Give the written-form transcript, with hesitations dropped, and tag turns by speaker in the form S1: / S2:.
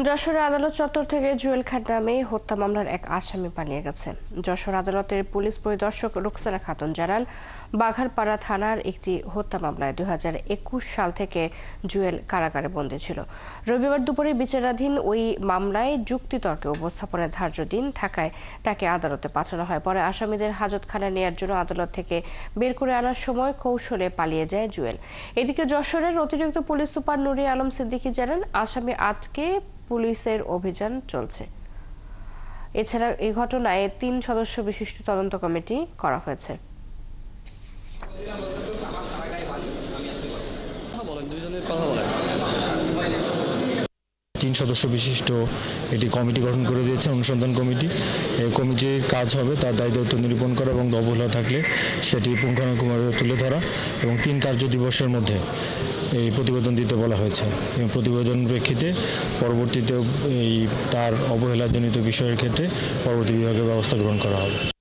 S1: যশোর আদালত চত্বর থেকে জুয়েল খান নামে হত্যা মামলার এক আসামি পালিয়ে গেছে। যশোর আদালতের পুলিশ পরিদর্শক রুকসানা খাতুন জানান, বাঘারপাড়া থানার একটি হত্যা মামলায় 2021 সাল থেকে জুয়েল কারাগারে বন্দী ছিল। রবিবার দুপুরে বিচারাধীন ওই মামলায় যুক্তিতর্কে উপস্থাপনের ধার্য দিন থাকায় তাকে আদালতে পাঠানো হয়। পরে আসামিদের হাজতখানায় নেয়ার জন্য আদালত থেকে বের করে আনার সময় কৌশলে পালিয়ে যায় জুয়েল। এদিকে যশোরের অতিরিক্ত পুলিশ সুপার নুরি আলম সিদ্দিকী জানান, আসামি আটকে পুলিশের অভিযান চলছে। এছাড়া এই ঘটনায় 3 সদস্য বিশিষ্ট তদন্ত কমিটি করা হয়েছে।
S2: 3 সদস্য বিশিষ্ট এটি কমিটি গঠন করে দিয়েছে, অনুসন্ধান কমিটি। এই কমিটির কাজ হবে তার দায়িত্ব নিরূপণ করা এবং অবহেলা থাকলে সেটি পুঙ্খানুপুঙ্খভাবে তুলে ধরা এবং 3 কার্য দিবসের মধ্যে এই প্রতিবেদন দিতে বলা হয়েছে। এবং প্রতিবেদন প্রেক্ষিতে পরবর্তীতে তার অবহেলাজনিত বিষয়ের ক্ষেত্রে পরবর্তী বিভাগের ব্যবস্থা গ্রহণ করা হবে।